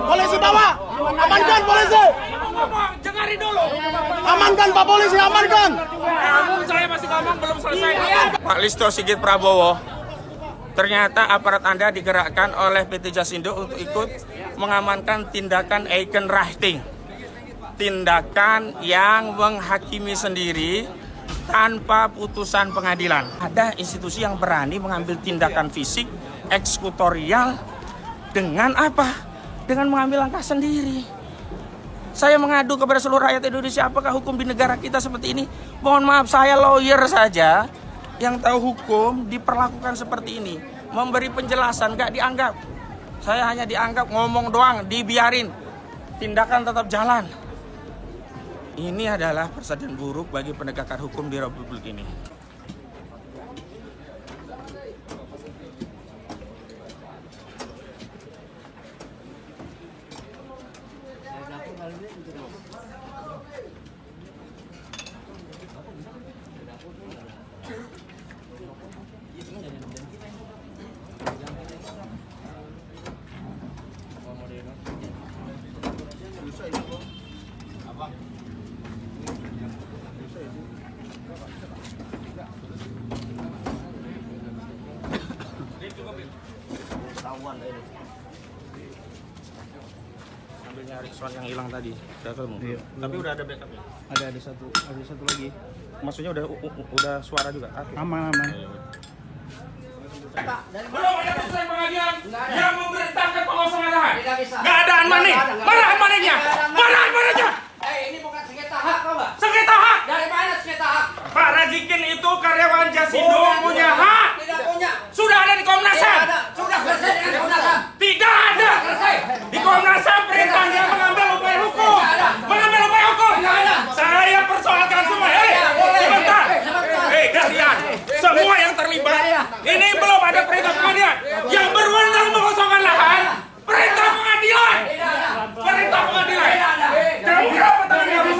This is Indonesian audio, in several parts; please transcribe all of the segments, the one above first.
Polisi bawa, amankan polisi. Dengarin dulu. Amankan Pak Polisi, amankan. Saya masih ngomong belum selesai. Pak Listo Sigit Prabowo, ternyata aparat Anda digerakkan oleh PT Jasindo untuk ikut mengamankan tindakan Eikenrachting. Tindakan yang menghakimi sendiri tanpa putusan pengadilan. Ada institusi yang berani mengambil tindakan fisik, eksekutorial, dengan apa? Dengan mengambil langkah sendiri. Saya mengadu kepada seluruh rakyat Indonesia, apakah hukum di negara kita seperti ini? Mohon maaf, saya lawyer saja yang tahu hukum diperlakukan seperti ini. Memberi penjelasan, gak dianggap. Saya hanya dianggap ngomong doang, dibiarin. Tindakan tetap jalan. Ini adalah presiden buruk bagi penegakan hukum di Republik ini. Sambil nyari soal yang hilang tadi, udah ketemu. Iya. Tapi udah ada backupnya. Ada satu lagi. Maksudnya udah suara juga. Aman. Belum ada putusan pengadilan yang memerintahkan pengosongan lahan. Nggak ada anmaning. Mana anmaningnya? Mana anmaningnya? Ini bukan sengketa hak, Pak. Sengketa hak. Dari mana sengketa hak? Pak Rajikin itu karyawan Jasindo punya hak. Tidak punya. Sudah ada di Komnas HAM. Sudah selesai dengan Komnas HAM. Tidak ada. Selesai. Di Komnas HAM perintahnya mengambil upaya hukum. Mengambil upaya hukum. Saya persoalkan semua. Sebentar. Kalian semua yang terlibat. Ini belum ada perintah pengadilan. Yang berwenang mengosongkan lahan. Perintah pengadilan. Perintah pengadilan. Kamu berapa tangan kamu?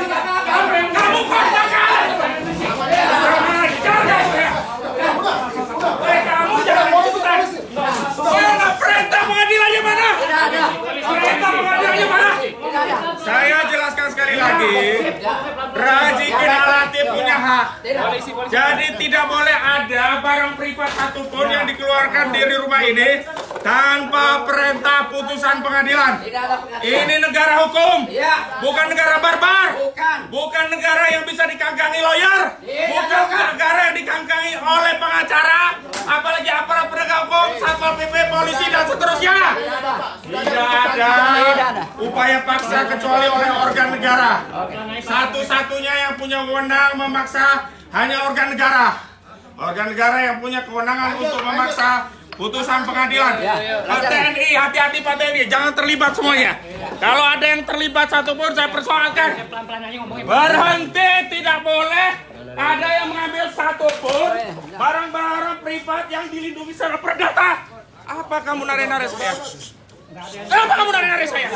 Kamu kontakkan. Kamu jangan ikutan. Mana perintah pengadilannya mana? Perintah pengadilannya mana? Saya jelaskan sekali lagi. Rajikin Alatif punya hak. Jadi tidak boleh ada barang privat satupun yang dikeluarkan dari rumah ini tanpa perintah putusan pengadilan. Ini negara hukum, bukan negara barbar, bukan negara yang bisa dikangkangi lawyer, bukan negara yang dikangkangi oleh pengacara, apalagi aparat penegak hukum, satpol pp, polisi dan seterusnya. Tidak ada upaya paksa kecuali oleh organ negara. Satu-satunya yang punya wewenang memaksa hanya organ negara. Organ negara yang punya kewenangan untuk memaksa putusan pengadilan. Pak TNI, hati-hati Pak TNI, jangan terlibat semuanya. Kalau ada yang terlibat satupun saya persoalkan. Berhenti, tidak boleh ada yang mengambil satupun barang-barang privat yang dilindungi secara perdata. Apa kamu narik-narik saya? Kenapa kamu narik-narik saya?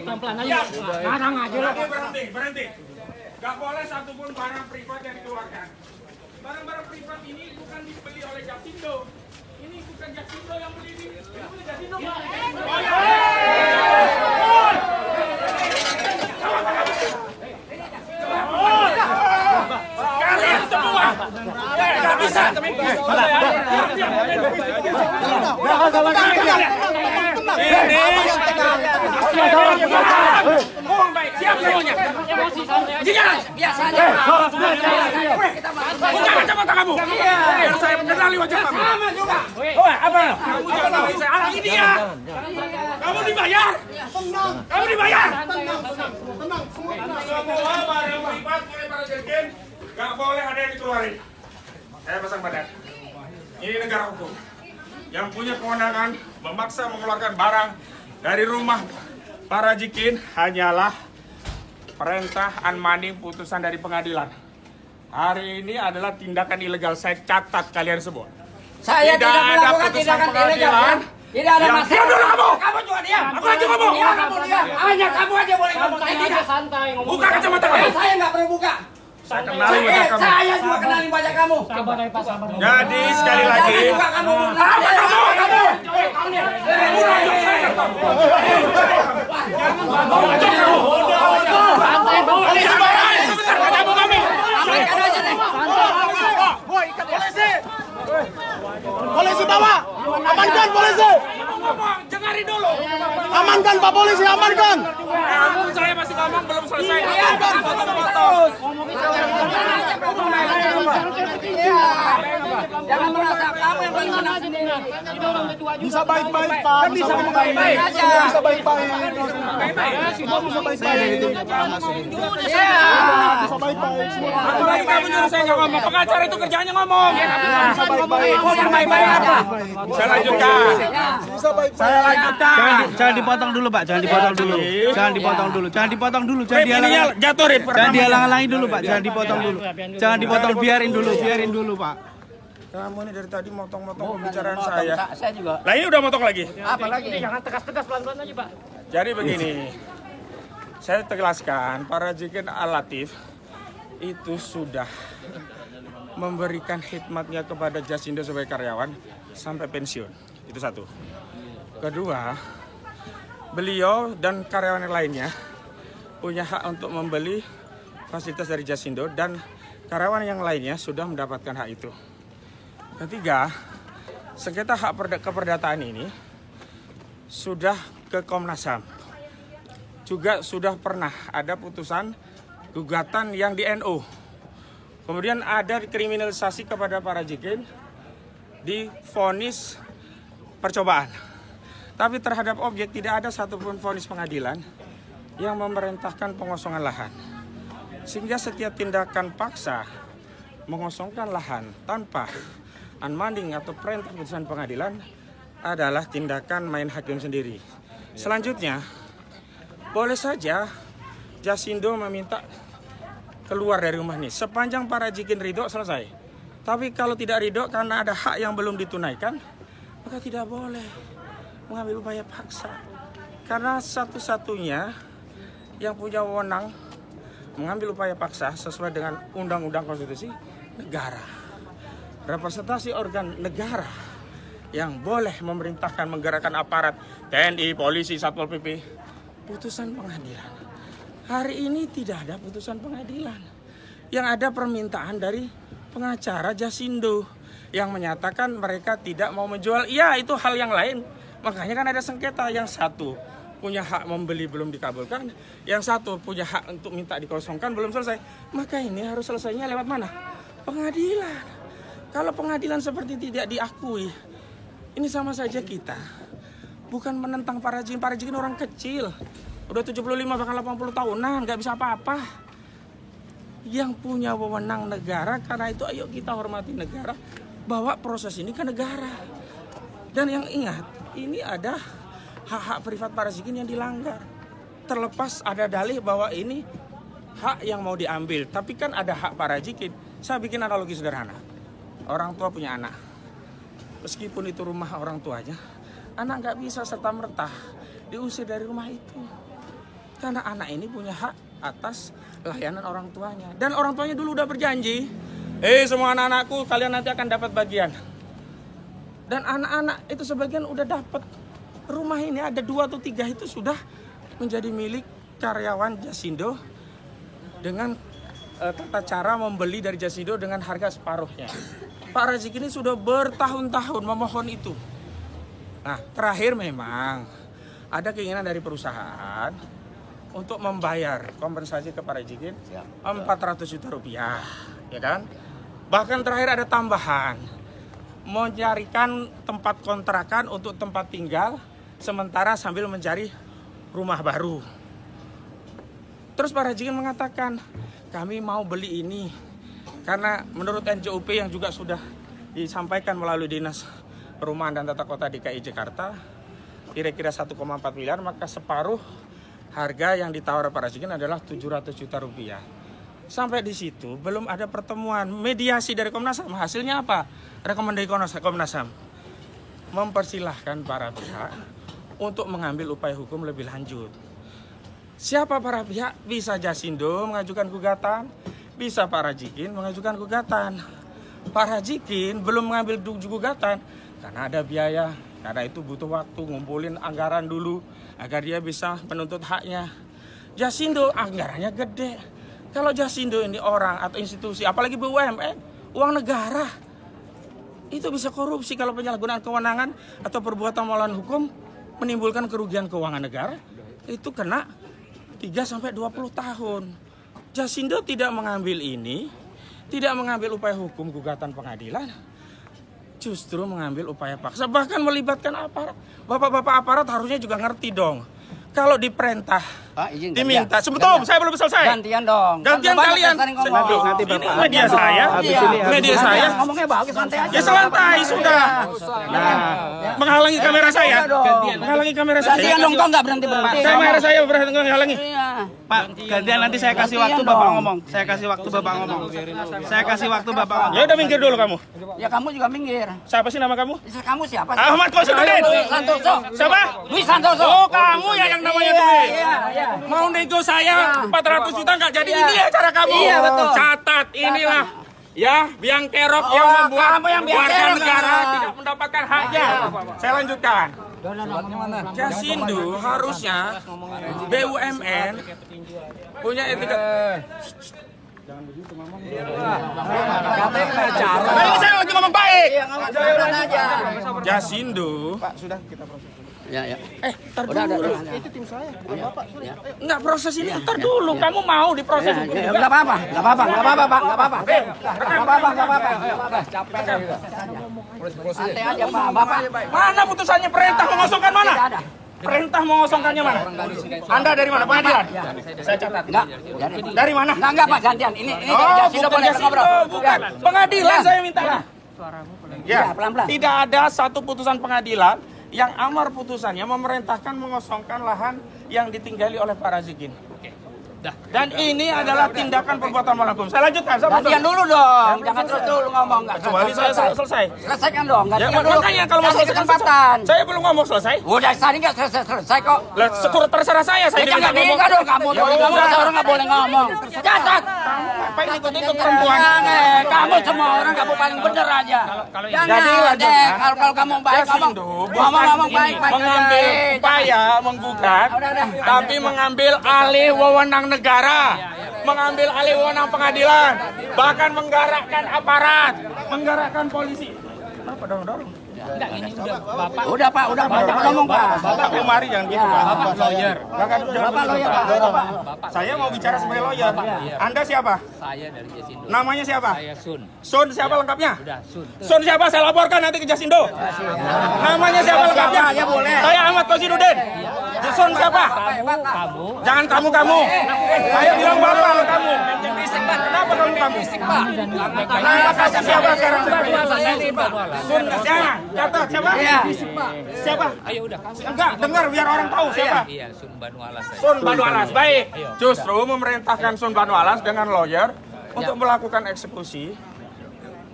Pelan-pelan aja. Ngarang aja lo. Berhenti. Gak boleh satupun barang privat yang dikeluarkan. Barang-barang privat ini bukan dibeli oleh Jasindo. Ini bukan Jasindo yang beli ini. Ini punya Jasindo. Kalian semua nggak bisa. Siap semuanya. Biasa aja. Buka kacamata kamu. Biar saya mengenali wajah kamu. Sama juga. Apa? Kamu jangan lagi saya halangi dia. Kamu dibayar. Kamu dibayar. Semua barang privat oleh para jegen nggak boleh ada yang dikeluarin. Saya pasang badan. Ini negara hukum. Yang punya kewenangan memaksa mengeluarkan barang dari rumah para jikin hanyalah perintah unmanning putusan dari pengadilan. Hari ini adalah tindakan ilegal. Saya catat kalian semua. Saya tidak ada melakukan putusan tindakan pengadilan ilegal. Tidak ada masalah. Diam dulu kamu. Kamu juga diam. Aku aja ngomong. Iya, kamu diam. Hanya kamu aja boleh ngomong. Santai Saya aja, tidak. santai ngomong. Buka kacamata kamu. Saya nggak perlu buka. Saya kenalin wajah kamu. Saya juga kenalin wajah kamu. Sabar ya Pak, sabar. Jadi sekali lagi. Jangan juga kamu. Apa kamu? Santai, Bang. Sebentar kamu kami. Amankan aja nih. Boy, ikat polisi. Polisi bawa. Amankan polisi. Dengarin dulu. Amankan Pak Polisi, amankan. Saya masih ngomong belum selesai. Jangan merasa kamu yang paling menang. Bisa baik-baik Pak. Bisa baik-baik. Bisa baik-baik. Bisa baik-baik. Bisa baik-baik. Apalagi kamu nyuruh saya nggak ngomong. Pengacara itu kerjanya ngomong. Bisa baik-baik. Yang baik-baik apa? Saya lanjutkan. Bisa baik-baik. Saya lanjutkan. Jangan dipotong dulu Pak, jangan dipotong dulu. Jangan dipotong dulu, jangan dipotong dulu, jangan Ininya dihalang. jatuh Rit. Jangan dihalang-halangi dulu Pak, jangan dipotong dulu. Jangan dipotong, biarin dulu Pak. Kamu ini dari tadi motong-motong pembicaraan saya. Saya juga. Lah ini udah motong lagi. Apa lagi? Jangan tegas-tegas, pelan-pelan aja Pak. Jadi begini. Saya tegaskan, para Rajikin Al-Latif itu sudah memberikan khidmatnya kepada Jasindo sebagai karyawan sampai pensiun. Itu satu. Kedua, beliau dan karyawan yang lainnya punya hak untuk membeli fasilitas dari Jasindo dan karyawan yang lainnya sudah mendapatkan hak itu. Ketiga, sengketa hak keperdataan ini sudah ke Komnas HAM. Juga sudah pernah ada putusan gugatan yang di NU. Kemudian ada kriminalisasi kepada para Rajikin di vonis percobaan. Tapi terhadap objek tidak ada satupun vonis pengadilan yang memerintahkan pengosongan lahan. Sehingga setiap tindakan paksa mengosongkan lahan tanpa unbinding atau perintah putusan pengadilan adalah tindakan main hakim sendiri. Selanjutnya, boleh saja Jasindo meminta keluar dari rumah ini sepanjang para Rajikin ridho selesai. Tapi kalau tidak ridho karena ada hak yang belum ditunaikan, maka tidak boleh mengambil upaya paksa. Karena satu-satunya yang punya wewenang mengambil upaya paksa sesuai dengan undang-undang konstitusi negara. Representasi organ negara yang boleh memerintahkan menggerakkan aparat TNI, polisi, Satpol PP, putusan pengadilan. Hari ini tidak ada putusan pengadilan. Yang ada permintaan dari pengacara Jasindo yang menyatakan mereka tidak mau menjual. Iya, itu hal yang lain. Makanya kan ada sengketa. Yang satu punya hak membeli belum dikabulkan, yang satu punya hak untuk minta dikosongkan belum selesai. Maka ini harus selesainya lewat mana? Pengadilan. Kalau pengadilan seperti tidak diakui, ini sama saja kita bukan menentang para Rajikin orang kecil. Udah 75 bahkan 80 tahunan, nggak bisa apa-apa. Yang punya wewenang negara, karena itu ayo kita hormati negara, bawa proses ini ke negara. Dan yang ingat, ini ada hak-hak privat para Rajikin yang dilanggar. Terlepas ada dalih bahwa ini hak yang mau diambil, tapi kan ada hak para Rajikin. Saya bikin analogi sederhana. Orang tua punya anak. Meskipun itu rumah orang tuanya, anak nggak bisa serta-merta diusir dari rumah itu. Karena anak ini punya hak atas layanan orang tuanya. Dan orang tuanya dulu udah berjanji, semua anak-anakku kalian nanti akan dapat bagian. Dan anak-anak itu sebagian udah dapat. Rumah ini ada 2 atau 3 itu sudah menjadi milik karyawan Jasindo dengan tata cara membeli dari Jasindo dengan harga separuhnya. Pak Rajikin ini sudah bertahun-tahun memohon itu. Nah, terakhir memang ada keinginan dari perusahaan untuk membayar kompensasi ke Pak Rajikin 400 juta rupiah, ya kan? Bahkan terakhir ada tambahan, mencarikan tempat kontrakan untuk tempat tinggal sementara sambil mencari rumah baru. Terus Pak Rajikin mengatakan, kami mau beli ini karena menurut NJUP yang juga sudah disampaikan melalui Dinas Perumahan dan Tata Kota DKI Jakarta, kira-kira 1,4 miliar, maka separuh harga yang ditawar Pak Rajikin adalah 700 juta rupiah. Sampai di situ belum ada pertemuan mediasi dari Komnas HAM. Hasilnya apa? Rekomendasi Komnas HAM. mempersilahkan para pihak untuk mengambil upaya hukum lebih lanjut. Siapa para pihak? Bisa Jasindo mengajukan gugatan, bisa Pak Rajikin mengajukan gugatan. Pak Rajikin belum mengambil gugatan karena ada biaya, karena itu butuh waktu ngumpulin anggaran dulu agar dia bisa menuntut haknya. Jasindo anggarannya gede. Kalau Jasindo ini orang atau institusi, apalagi BUMN, uang negara, itu bisa korupsi kalau penyalahgunaan kewenangan atau perbuatan melawan hukum menimbulkan kerugian keuangan negara, itu kena 3-20 tahun. Jasindo tidak mengambil ini, tidak mengambil upaya hukum gugatan pengadilan, justru mengambil upaya paksa, bahkan melibatkan aparat. Bapak-bapak aparat harusnya juga ngerti dong. Kalau diperintah, diminta, sebetulnya saya belum selesai. Gantian dong. Gantian kalian. Nanti Ini Bapak. media saya, media saya. Ngomongnya bagus, santai aja. Ya santai sudah. Nah, menghalangi kamera saya. Menghalangi kamera saya. Gantian dong, kok nggak berhenti-berhenti. Kamera saya berhenti menghalangi. Iya. Pak, gantian nanti saya kasih waktu Bapak ngomong. Saya kasih waktu Bapak ngomong. Saya kasih waktu Bapak ngomong. Ya udah minggir dulu kamu. Ya kamu juga minggir. Siapa sih nama kamu? Kamu siapa sih? Ahmad Kosidudin. Luis Santoso. Siapa? Luis Santoso. Oh, kamu ya yang namanya Dwi. Iya. Mau nego saya 400 juta nggak jadi, ini ya cara kamu. Iya, betul. Catat inilah. Ya, biang kerok yang membuat kamu yang biang warga kerok, negara ya. tidak mendapatkan haknya. Saya lanjutkan. Jasindo harusnya BUMN punya etika. Ini saya lagi ngomong baik. Iya, ngomong pelan aja. Jasindo. Pak, sudah kita proses. Ya, ya. Tar Udah. dulu. Itu tim saya, bukan Bapak. Sudah. Enggak, proses ini ntar dulu. Kamu mau diproses Ya, hukum ya, juga? nggak apa-apa, nggak apa-apa, nggak apa-apa, Pak, nggak apa-apa. Nggak apa-apa. Santai aja, Pak. Bapak. Mana putusannya, perintah mengosongkan mana? Tidak ada. Perintah mengosongkannya mana? Anda dari mana? Pengadilan? Saya catat. Enggak. Dari mana? Enggak, Pak, gantian. Ini Oh, Jasindo bukan boleh Jasindo, ngobrol. bukan. Pengadilan saya minta. Ya, pelan-pelan. Tidak ada satu putusan pengadilan yang amar putusannya memerintahkan mengosongkan lahan yang ditinggali oleh Pak Rajikin. Dan ini adalah tindakan perbuatan melawan hukum. Saya lanjutkan. Gantian dulu dong. Jangan terus dulu ngomong. Nggak Kecuali saya selesai. Selesaikan dong. Ya, Gantian dulu. makanya kalau mau Kasih selesai kesempatan. saya belum ngomong selesai. Udah tadi nggak selesai kok. Lah, terserah saya. Saya Ya jangan diminta ngomong. dong kamu. Ya Kamu udah. orang nggak boleh ngomong. Catat. Ngapain ikut-ikut perempuan? Jangan. Kamu semua orang kamu paling bener aja. Jadi Jangan lanjutkan. deh. Kalau kamu baik ngomong. Jasindo Ngomong baik. mengambil upaya menggugat, Udah. tapi mengambil alih wewenang negara, mengambil alih wewenang pengadilan, bahkan menggerakkan aparat, menggerakkan polisi. Kenapa dorong-dorong? Udah Pak. Udah Pak. Jangan ngomong Pak. Bapak Umari jangan gitu, Pak. Bapak lawyer. Jangan lawyer, Pak. Saya mau bicara sebagai lawyer. Anda siapa? Saya dari Jasindo. Namanya siapa? Saya Sun. Sun siapa lengkapnya? Udah, Sun. Sun siapa? Saya laporkan nanti ke Jasindo. Namanya siapa lengkapnya? Ya boleh. Saya Ahmad Kosidudin. Sun siapa? Kamu. Jangan kamu. Saya bilang bapak kamu. Kenapa kamu? Nama kasih siapa sekarang? Sun siapa? Catat siapa? Siapa? Ayo udah. Enggak, dengar biar orang tahu siapa. Iya, Sun Banu Alas saya. Sun Banu Alas. Baik. Justru memerintahkan Sun Banu Alas dengan lawyer untuk melakukan eksekusi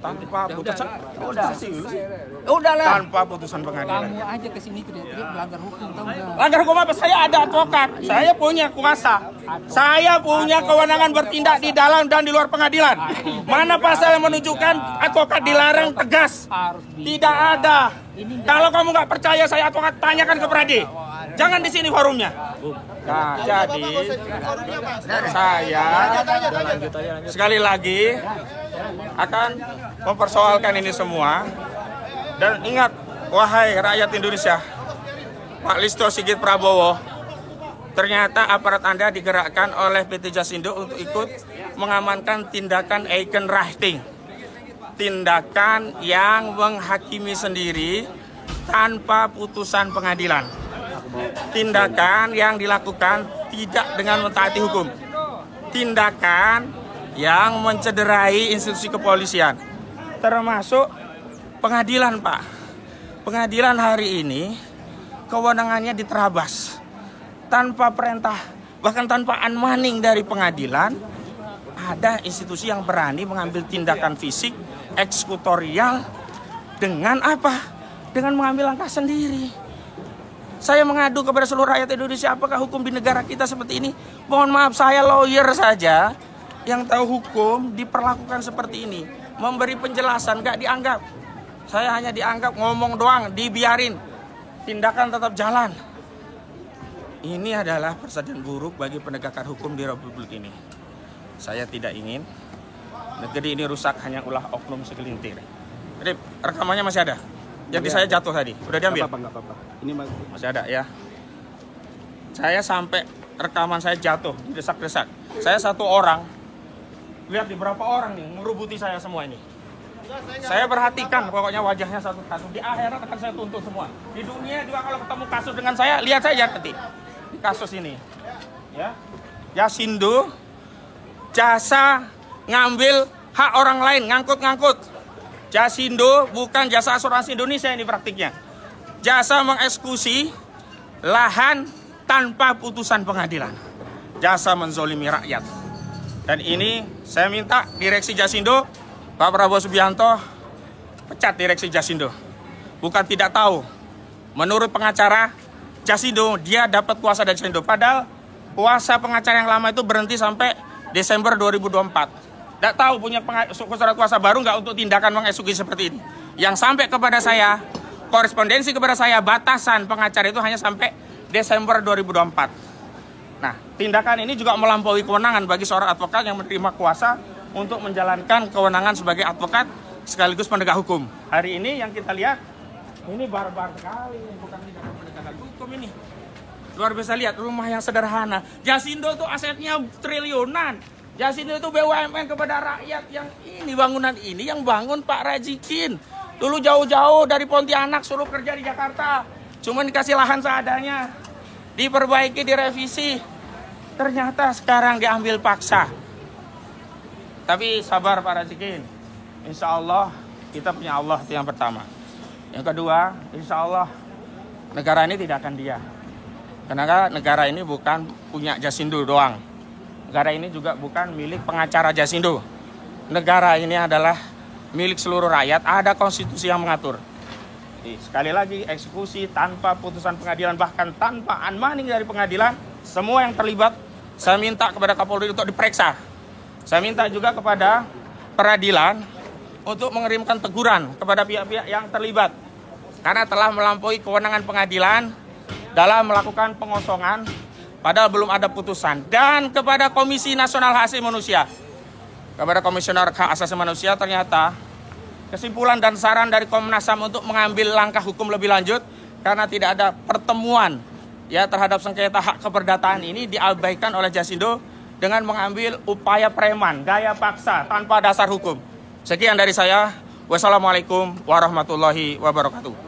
tanpa putusan. Udah lah. Tanpa putusan pengadilan. Kamu aja kesini teriak-teriak melanggar hukum, tahu nggak? Langgar hukum apa? Saya ada advokat. Saya punya kuasa. Saya punya kewenangan bertindak di dalam dan di luar pengadilan. Mana pasal yang menunjukkan advokat dilarang tegas? Tidak ada. Kalau kamu nggak percaya saya advokat, tanyakan ke Pradi. Jangan di sini forumnya. Nah, jadi saya sekali lagi akan mempersoalkan ini semua. Dan ingat, wahai rakyat Indonesia, Pak Listio Sigit Prabowo, ternyata aparat Anda digerakkan oleh PT Jasindo untuk ikut mengamankan tindakan Eikenrachting. Tindakan yang menghakimi sendiri tanpa putusan pengadilan. Tindakan yang dilakukan tidak dengan mentaati hukum. Tindakan yang mencederai institusi kepolisian. Termasuk pengadilan, Pak. Pengadilan hari ini kewenangannya diterabas. Tanpa perintah, bahkan tanpa unmanning dari pengadilan, ada institusi yang berani mengambil tindakan fisik, eksekutorial dengan apa? dengan mengambil langkah sendiri. Saya mengadu kepada seluruh rakyat Indonesia, apakah hukum di negara kita seperti ini? Mohon maaf, saya lawyer saja yang tahu hukum diperlakukan seperti ini. Memberi penjelasan gak dianggap. Saya hanya dianggap ngomong doang, dibiarin. Tindakan tetap jalan. Ini adalah presiden buruk bagi penegakan hukum di Republik ini. Saya tidak ingin negeri ini rusak hanya ulah oknum segelintir. Jadi rekamannya masih ada. Jadi saya jatuh tadi, udah diambil? Nggak apa-apa. Ini Masih ada ya. Saya sampai rekaman saya jatuh, didesak-desak. Saya satu orang, lihat di berapa orang nih merubuti saya semua ini. Saya perhatikan pokoknya wajahnya satu-satu. Di akhirat akan saya tuntut semua. Di dunia juga kalau ketemu kasus dengan saya, lihat saja nanti di kasus ini. Ya, Jasindo jasa ngambil hak orang lain, ngangkut-ngangkut. Jasindo bukan jasa asuransi Indonesia ini praktiknya. Jasa mengeksekusi lahan tanpa putusan pengadilan. Jasa menzolimi rakyat. Dan ini saya minta direksi Jasindo, Pak Prabowo Subianto, pecat direksi Jasindo. Bukan tidak tahu. Menurut pengacara Jasindo, dia dapat kuasa dari Jasindo. Padahal kuasa pengacara yang lama itu berhenti sampai Desember 2024. Tidak tahu punya surat kuasa baru nggak untuk tindakan mengeksekusi seperti ini. Yang sampai kepada saya, korespondensi kepada saya, batasan pengacara itu hanya sampai Desember 2024. Nah, tindakan ini juga melampaui kewenangan bagi seorang advokat yang menerima kuasa untuk menjalankan kewenangan sebagai advokat sekaligus penegak hukum. Hari ini yang kita lihat, ini barbar sekali, bukan tindakan penegakan hukum ini. Luar biasa, lihat rumah yang sederhana. Jasindo tuh asetnya triliunan. Jasindo itu BUMN kepada rakyat yang ini, bangunan ini yang bangun Pak Rajikin. Dulu jauh-jauh dari Pontianak suruh kerja di Jakarta. Cuma dikasih lahan seadanya. Diperbaiki, direvisi. Ternyata sekarang diambil paksa. Tapi sabar Pak Rajikin. Insya Allah kita punya Allah, itu yang pertama. Yang kedua, insya Allah negara ini tidak akan diam. Karena negara ini bukan punya Jasindo doang. Negara ini juga bukan milik pengacara Jasindo. Negara ini adalah milik seluruh rakyat. Ada konstitusi yang mengatur. Jadi, sekali lagi, eksekusi tanpa putusan pengadilan, bahkan tanpa unmanding dari pengadilan, semua yang terlibat, saya minta kepada Kapolri untuk diperiksa. Saya minta juga kepada peradilan untuk mengirimkan teguran kepada pihak-pihak yang terlibat. Karena telah melampaui kewenangan pengadilan dalam melakukan pengosongan padahal belum ada putusan. Dan kepada Komisi Nasional Hak Asasi Manusia, kepada Komisioner Hak Asasi Manusia, ternyata kesimpulan dan saran dari Komnas HAM untuk mengambil langkah hukum lebih lanjut karena tidak ada pertemuan ya terhadap sengketa hak keperdataan ini diabaikan oleh Jasindo dengan mengambil upaya preman, gaya paksa tanpa dasar hukum. Sekian dari saya. Wassalamualaikum warahmatullahi wabarakatuh.